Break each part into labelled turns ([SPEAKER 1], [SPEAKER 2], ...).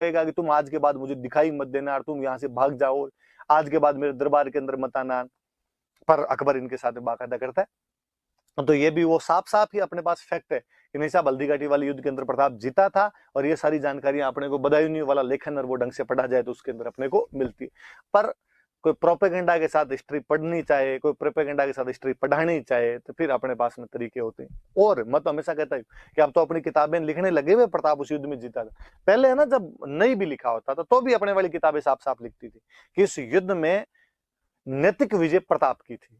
[SPEAKER 1] कहेगा कि तुम आज के बाद मुझे दिखाई मत देना और तुम यहाँ से भाग जाओ, आज के बाद मेरे दरबार के अंदर मत आना। पर अकबर इनके साथ बाकायदा करता है। तो ये भी वो साफ साफ ही अपने पास फैक्ट है कि नहीं साहब, हल्दीघाटी वाले युद्ध के अंदर प्रताप जीता था, और ये सारी जानकारियां अपने को बदायूं वाला लेखन और वो ढंग से पढ़ा जाए तो उसके अंदर अपने को मिलती है। पर कोई प्रोपेगेंडा के साथ हिस्ट्री पढ़नी चाहे, कोई प्रोपेगेंडा के साथ हिस्ट्री पढ़ानी चाहे, तो फिर अपने पास में तरीके होते हैं। और मैं तो हमेशा कहता हूँ कि अब तो अपनी किताबें लिखने लगे हुए, प्रताप उस युद्ध में जीता था। पहले है ना, जब नहीं भी लिखा होता था तो भी अपने वाली किताबें साफ साफ लिखती थी कि इस युद्ध में नैतिक विजय प्रताप की थी।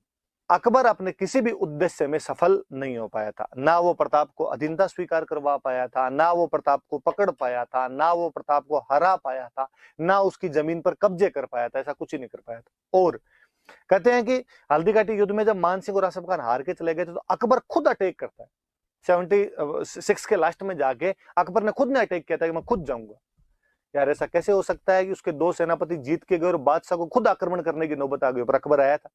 [SPEAKER 1] अकबर अपने किसी भी उद्देश्य में सफल नहीं हो पाया था। ना वो प्रताप को अधीनता स्वीकार करवा पाया था, ना वो प्रताप को पकड़ पाया था, ना वो प्रताप को हरा पाया था, ना उसकी जमीन पर कब्जे कर पाया था। ऐसा कुछ ही नहीं कर पाया था। और कहते हैं कि हल्दीघाटी युद्ध में जब मान सिंह और आसफ खान हार के चले गए थे तो अकबर खुद अटैक करता है। 76 के लास्ट में जाके अकबर ने खुद ने अटैक किया था कि मैं खुद जाऊंगा। यार ऐसा कैसे हो सकता है कि उसके दो सेनापति जीत के गए और बादशाह को खुद आक्रमण करने की नौबत आ गई, पर अकबर आया था।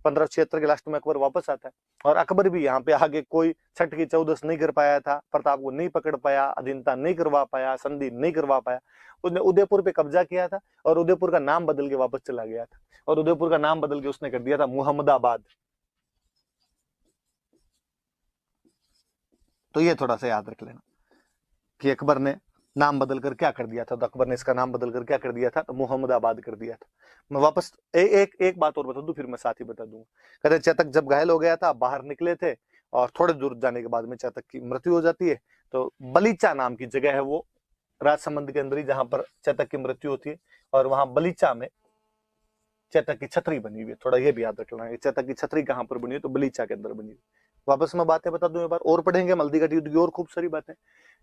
[SPEAKER 1] 1576 के लास्ट में अकबर वापस आता है, और अकबर भी यहाँ पे आगे कोई छठ की चौदस नहीं कर पाया था, प्रताप को नहीं पकड़ पाया, अधीनता नहीं करवा पाया, संधि नहीं करवा पाया। उसने उदयपुर पे कब्जा किया था और उदयपुर का नाम बदल के वापस चला गया था, और उदयपुर का नाम बदल के उसने कर दिया था मुहम्मदाबाद। तो ये थोड़ा सा याद रख लेना कि अकबर ने नाम बदल कर क्या कर दिया था। तो अकबर ने इसका नाम बदल कर क्या कर दिया था, तो मुहम्मदाबाद कर दिया था। मैं वापस एक बात और बता दूं, फिर मैं साथ ही बता दूंगा। कहते चेतक जब घायल हो गया था, बाहर निकले थे, और थोड़े दूर जाने के बाद में चेतक की मृत्यु हो जाती है। तो बलीचा नाम की जगह है वो राजसमंद के अंदर ही, जहां पर चेतक की मृत्यु होती है, और वहां बलीचा में चेतक की छतरी बनी हुई है। थोड़ा ये भी याद रखना है, चेतक की छतरी कहां पर बनी है, तो बलीचा के अंदर बनी हुई। वापस मैं बातें बता दूं एक बार और, पढ़ेंगे हल्दीघाटी युद्ध की और खूब सारी बातें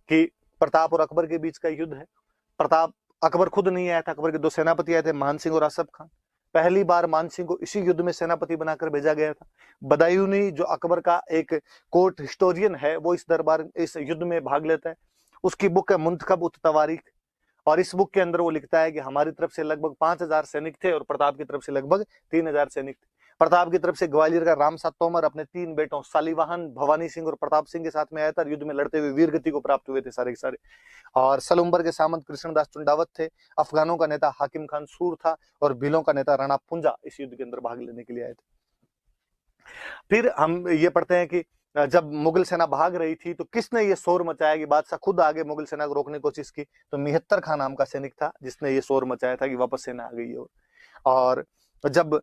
[SPEAKER 1] कि प्रताप और अकबर के बीच का युद्ध है। प्रताप, अकबर खुद नहीं आया था, अकबर के दो सेनापति आए थे, मान सिंह और आसफ खान। पहली बार मान सिंह को इसी युद्ध में सेनापति बनाकर भेजा गया था। बदायूनी जो अकबर का एक कोर्ट हिस्टोरियन है, वो इस युद्ध में भाग लेता है। उसकी बुक है मुंतखब उत तवारीख, और इस बुक के अंदर वो लिखता है कि हमारी तरफ से लगभग 5000 सैनिक थे और प्रताप की तरफ से लगभग 3000 सैनिक थे। प्रताप की तरफ से ग्वालियर का रामसात तोमर अपने 3 बेटों सालीवाहन, भवानी सिंह और प्रताप सिंह के साथ में आया था। युद्ध में लड़ते हुए वीर गति को प्राप्त हुए थे सारे के सारे। और सलुम्बर के सामंत कृष्णदास चुंडावत थे। अफगानों का नेता हाकिम खान सूर था, और भीलों का नेता राणा पुंजा इस युद्ध के अंदर भाग लेने के लिए आए थे। फिर हम ये पढ़ते हैं कि जब मुगल सेना भाग रही थी तो किसने ये शोर मचाया कि बादशाह खुद आगे मुगल सेना को रोकने की कोशिश की, तो मिहत्तर खान नाम का सैनिक था जिसने ये शोर मचाया था कि वापस सेना आ गई है। और जब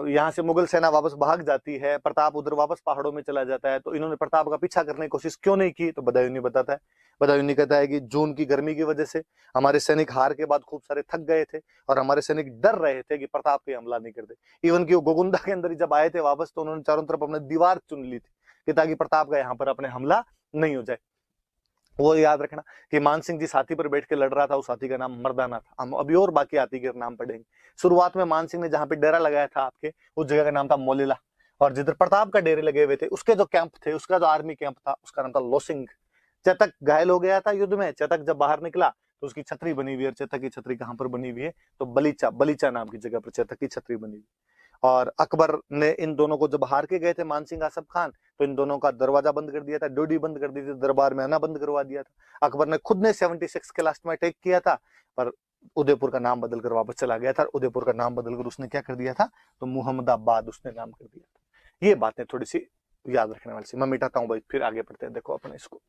[SPEAKER 1] यहाँ से मुगल सेना वापस भाग जाती है, प्रताप उधर वापस पहाड़ों में चला जाता है, तो इन्होंने प्रताप का पीछा करने की कोशिश क्यों नहीं की, तो बदायूनी बताता है। बदायूनी कहता है कि जून की गर्मी की वजह से हमारे सैनिक हार के बाद खूब सारे थक गए थे, और हमारे सैनिक डर रहे थे कि प्रताप पे हमला नहीं कर दे। इवन कि वो गोगुंदा के अंदर जब आए थे वापस, तो उन्होंने चारों तरफ अपने दीवार चुन ली थी कि ताकि प्रताप का यहाँ पर अपने हमला नहीं हो जाए। वो याद रखना कि मान सिंह जिस हाथी पर बैठ के लड़ रहा था, उस हाथी का नाम मर्दाना था। हम अभी और बाकी हाथी के नाम पढ़ेंगे। शुरुआत में मान सिंह ने जहां पे डेरा लगाया था आपके, उस जगह का नाम था मोलेला, और जिधर प्रताप का डेरे लगे हुए थे उसके जो कैंप थे, उसका जो आर्मी कैंप था, उसका नाम था लोसिंग। चेतक घायल हो गया था युद्ध में। चेतक जब बाहर निकला तो उसकी छतरी बनी हुई है। चेतक की छतरी कहां पर बनी हुई है, तो बलीचा, बलीचा नाम की जगह पर चेतक की छतरी बनी हुई। और अकबर ने इन दोनों को जब हार के गए थे मान सिंह आसफ खान, तो इन दोनों का दरवाजा बंद कर दिया था, डोडी बंद कर दी थी, दरबार में आना बंद करवा दिया था। अकबर ने खुद ने 76 के लास्ट में अटैक किया था, पर उदयपुर का नाम बदलकर वापस चला गया था। उदयपुर का नाम बदलकर उसने क्या कर दिया था, तो मुहम्मदाबाद उसने नाम कर दिया था। ये बातें थोड़ी सी याद रखने वाली सी। मैं मिटाता हूँ भाई, फिर आगे पढ़ते हैं। देखो अपने इसको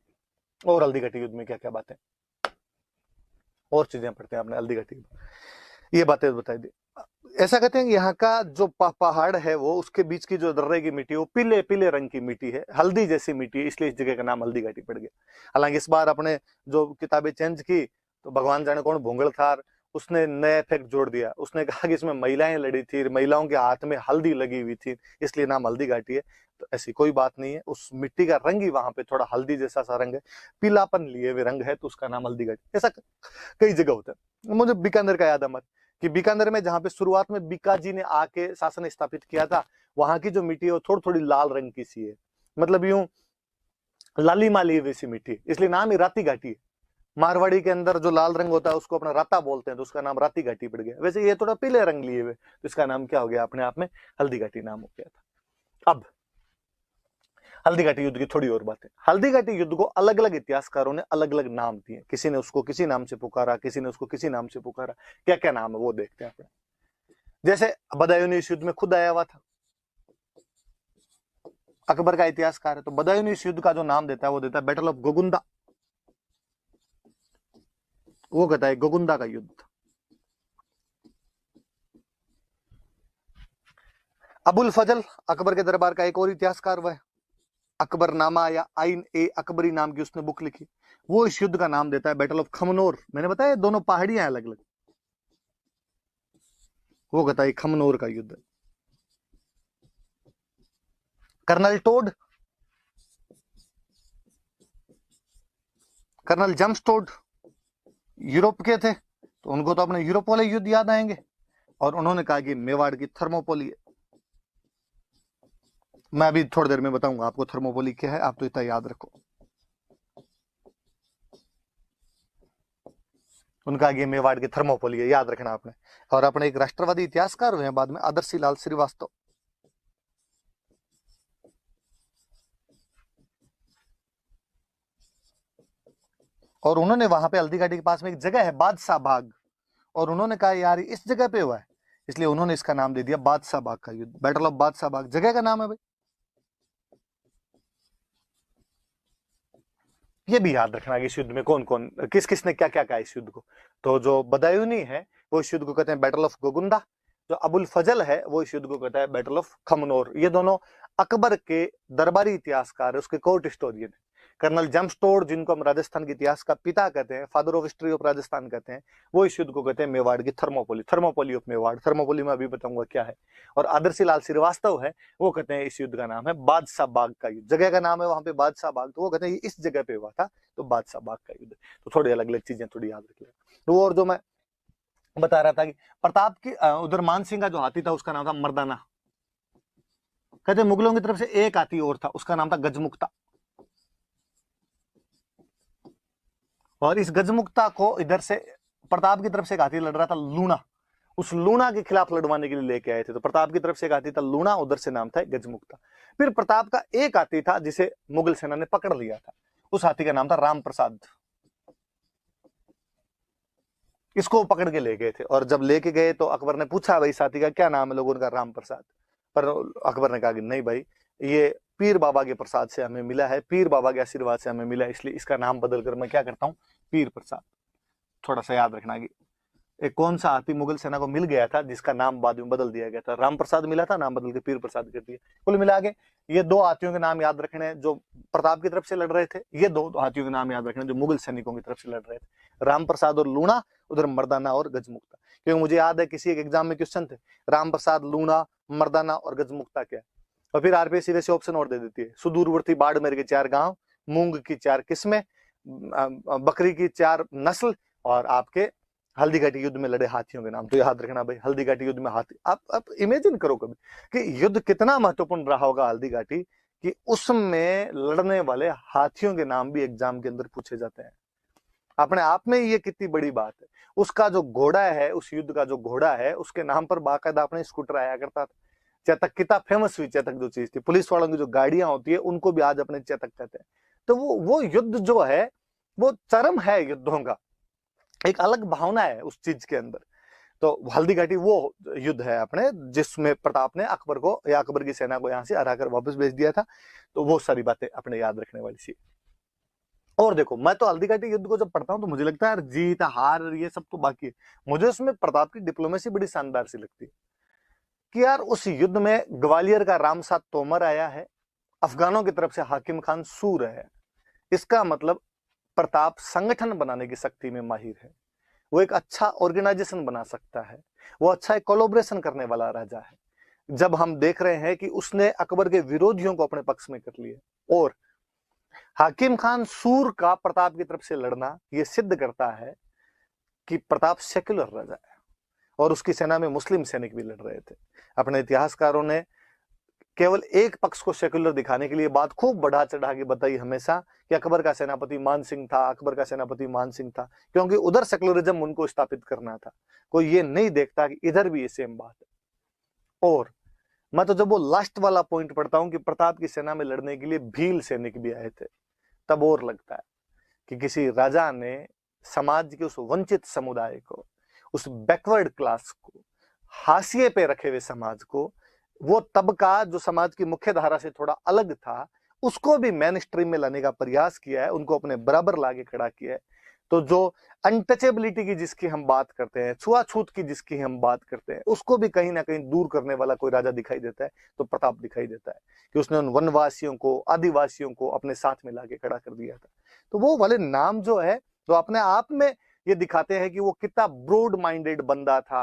[SPEAKER 1] और हल्दीघाटी युद्ध में क्या क्या बातें और चीजें पढ़ते हैं अपने हल्दीघाटी, ये बातें बताई दी। ऐसा कहते हैं कि यहाँ का जो पहाड़ है वो, उसके बीच की जो दर्रे की मिट्टी, वो पीले पीले रंग की मिट्टी है, हल्दी जैसी मिट्टी है, इसलिए इस जगह का नाम हल्दीघाटी पड़ गया। हालांकि इस बार अपने जो किताबें चेंज की, तो भगवान जाने कौन भोंगल था, उसने नया फैक्ट जोड़ दिया। उसने कहा कि इसमें महिलाएं लड़ी थी, महिलाओं के हाथ में हल्दी लगी हुई थी, इसलिए नाम हल्दी घाटी है। तो ऐसी कोई बात नहीं है, उस मिट्टी का रंग ही वहां पे थोड़ा हल्दी जैसा सा रंग है, पीलापन लिए हुए रंग है, तो उसका नाम हल्दी घाटी। ऐसा कई जगह होता है। मुझे बीकानेर का याद है मत, कि बीकानेर में जहां पे शुरुआत में बीकाजी ने आके शासन स्थापित किया था, वहां की जो मिट्टी है वो थोड़ी थोड़ी लाल रंग की सी है, मतलब यूं लाली माली वैसी मिट्टी, इसलिए नाम ही राती घाटी है। मारवाड़ी के अंदर जो लाल रंग होता है उसको अपना राता बोलते हैं, तो उसका नाम राती घाटी पड़ गया। वैसे ये थोड़ा पीले रंग लिए हुए, तो इसका नाम क्या हो गया, अपने आप में हल्दी घाटी नाम हो गया था। अब हल्दी घाटी युद्ध की थोड़ी और बातें। हल्दी घाटी युद्ध को अलग अलग इतिहासकारों ने अलग अलग नाम दिए, किसी ने उसको किसी नाम से पुकारा, किसी ने उसको किसी नाम से पुकारा। क्या क्या नाम है वो देखते हैं अपने। जैसे बदायूं इस युद्ध में खुद आया हुआ था, अकबर का इतिहासकार है, तो बदायूं इस युद्ध का जो नाम देता है वो देता है बैटल ऑफ गोगुंदा। वो कहता है गोगुंदा का युद्ध। अबुल फजल अकबर के दरबार का एक और इतिहासकार वह अकबरनामा या आइन ए अकबरी नाम की उसने बुक लिखी, वो इस युद्ध का नाम देता है बैटल ऑफ खमनोर। मैंने बताया दोनों पहाड़ियां अलग अलग, वो कहता है खमनोर का युद्ध। Colonel Tod, colonel James Tod Europe के थे, तो उनको तो अपने यूरोप वाले युद्ध याद आएंगे, और उन्होंने कहा कि मेवाड़ की थर्मोपोली है। मैं अभी थोड़ी देर में बताऊंगा आपको थर्मोपोली क्या है, आप तो इतना याद रखो। उनका ये मेवाड़ की थर्मोपोली है, याद रखना आपने। और अपने एक राष्ट्रवादी इतिहासकार हुए हैं बाद में, आदर्शी लाल श्रीवास्तव। और उन्होंने वहां पे हल्दी घाटी के पास में एक जगह है बादशाह बाग, और उन्होंने कहा यार इस जगह पे हुआ है, इसलिए उन्होंने इसका नाम दे दिया बादशाह बाग का युद्ध, बैटल ऑफ बादशाह बाग जगह का नाम है भाई। ये भी याद रखना कि इस युद्ध में कौन कौन किस किस ने क्या क्या कहा इस युद्ध को। तो जो बदायूनी है वो इस युद्ध को कहते हैं बैटल ऑफ गोगुंदा, जो अबुल फजल है वो इस युद्ध को कहता है बैटल ऑफ खमनोर। ये दोनों अकबर के दरबारी इतिहासकार है, उसके कोर्ट हिस्टोरियन है। कर्नल जेम्स टोड, जिनको हम राजस्थान के इतिहास का पिता कहते हैं, father of history of Rajasthan कहते हैं, वो इस युद्ध को कहते हैं मेवाड़ की Thermopylae, Thermopylae of Mewar. Thermopylae में अभी बताऊंगा क्या है। और आदर्शी लाल श्रीवास्तव है, वो कहते हैं इस युद्ध का नाम है बादशाह बाग का युद्ध, जगह का नाम है वहां पे बादशाह बाग, तो वो कहते हैं इस जगह पे हुआ था, तो बादशाह बाग का युद्ध। तो थोड़ी अलग अलग चीजें थोड़ी याद रखिएगा। तो और जो मैं बता रहा था कि प्रताप की उधर मानसिंह का जो हाथी था उसका नाम था मर्दाना। कहते मुगलों की तरफ से एक हाथी और था, उसका नाम था गजमुक्ता। और इस गजमुक्ता को इधर से प्रताप की तरफ से एक हाथी लड़ रहा था लूणा, उस लूणा के खिलाफ लड़वाने के लिए लेके आए थे। तो प्रताप की तरफ से एक हाथी था लूणा, उधर से नाम था गजमुक्ता। फिर प्रताप का एक हाथी था जिसे मुगल सेना ने पकड़ लिया था, उस हाथी का नाम था राम प्रसाद। इसको पकड़ के ले गए थे, और जब लेके गए तो अकबर ने पूछा भाई साथी का क्या नाम है, लोगों का राम प्रसाद। पर अकबर ने कहा कि नहीं भाई, ये पीर बाबा के प्रसाद से हमें मिला है, पीर बाबा के आशीर्वाद से हमें मिला है, इसलिए इसका नाम बदल कर मैं क्या करता हूँ, पीर प्रसाद। थोड़ा सा याद रखना कि एक कौन सा हाथी मुगल सेना को मिल गया था जिसका नाम बाद में बदल दिया गया था, राम प्रसाद मिला था, नाम बदल के पीर प्रसाद कर दिया। कुल मिला के ये दो हाथियों के नाम याद रखने जो प्रताप की तरफ से लड़ रहे थे, ये दो हाथियों के नाम याद रखने जो मुगल सैनिकों की तरफ से लड़ रहे थे, राम प्रसाद और लूणा, उधर मर्दाना और गजमुक्ता। क्योंकि मुझे याद है किसी एक एग्जाम में क्वेश्चन थे, राम प्रसाद, लूणा, मर्दाना और गजमुक्ता क्या। और फिर आरपीएससी वैसे ऑप्शन और दे देती है, सुदूरवर्ती बाड़मेर के 4 गांव, मूंग की 4 किस्में, बकरी की 4 नस्ल, और आपके हल्दी घाटी युद्ध में लड़े हाथियों के नाम। तो याद रखना भाई, हल्दी घाटी युद्ध में हाथी, आप इमेजिन करो कभी कि युद्ध कितना महत्वपूर्ण रहा होगा हल्दी घाटी, कि उसमें लड़ने वाले हाथियों के नाम भी एग्जाम के अंदर पूछे जाते हैं। अपने आप में ये कितनी बड़ी बात है। उसका जो घोड़ा है, उस युद्ध का जो घोड़ा है, उसके नाम पर बाकायदा अपने स्कूटर आया करता था। चेतक कितना फेमस हुई, चेतक जो चीज थी, पुलिस वालों की जो गाड़ियां होती है उनको भी आज अपने चेतक कहते हैं। तो वो युद्ध जो है वो चरम है युद्धों का, एक अलग भावना है उस चीज के अंदर। तो हल्दी घाटी वो युद्ध है अपने जिसमें प्रताप ने अकबर को या अकबर की सेना को यहां से हराकर वापस भेज दिया था। तो वो सारी बातें अपने याद रखने वाली सी। और देखो, मैं तो हल्दी घाटी युद्ध को जब पढ़ता हूं तो मुझे लगता है यार जीत हार ये सब तो बाकी है, मुझे उसमें प्रताप की डिप्लोमेसी बड़ी शानदार सी लगती है कि यार उस युद्ध में ग्वालियर का रामसाद तोमर आया है, अफगानों की तरफ से हाकिम खान सूर है। इसका मतलब प्रताप संगठन बनाने की शक्ति में माहिर है, वो एक अच्छा ऑर्गेनाइजेशन बना सकता है, वो अच्छा एक कोलैबोरेशन करने वाला राजा है। जब हम देख रहे हैं कि उसने अकबर के विरोधियों को अपने पक्ष में कर लिया, और हाकिम खान सूर का प्रताप की तरफ से लड़ना यह सिद्ध करता है कि प्रताप सेक्युलर राजा है, और उसकी सेना में मुस्लिम सैनिक भी लड़ रहे थे। अपने इतिहासकारों ने केवल एक पक्ष को सेक्युलर दिखाने के लिए बात खूब बढ़ा चढ़ा के बताई हमेशा कि अकबर का सेनापति मान सिंह था, अकबर का सेनापति मान सिंह था, क्योंकि उधर सेक्युलरिज्म उनको स्थापित करना था। कोई ये नहीं देखता कि इधर भी ये सेम बात है। और मैं तो जब वो लास्ट वाला पॉइंट पढ़ता हूं कि प्रताप की सेना में लड़ने के लिए भील सैनिक भी आए थे, तब और लगता है कि किसी राजा ने समाज के उस वंचित समुदाय को, उस बैकवर्ड क्लास को, हाशिए पे रखे हुए समाज को, वो तबका जो समाज की मुख्य धारा से थोड़ा अलग था, उसको भी मेन स्ट्रीम में लाने का प्रयास किया है, उनको अपने बराबर लाके खड़ा किया है। तो जो अनटचेबिलिटी की जिसकी हम बात करते हैं, छुआछूत की जिसकी हम बात करते हैं, उसको भी कहीं ना कहीं दूर करने वाला कोई राजा दिखाई देता है तो प्रताप दिखाई देता है कि उसने उन वनवासियों को, आदिवासियों को अपने साथ में लाके खड़ा कर दिया था। तो वो वाले नाम जो है तो अपने आप में ये दिखाते हैं कि वो कितना ब्रॉड माइंडेड बंदा था।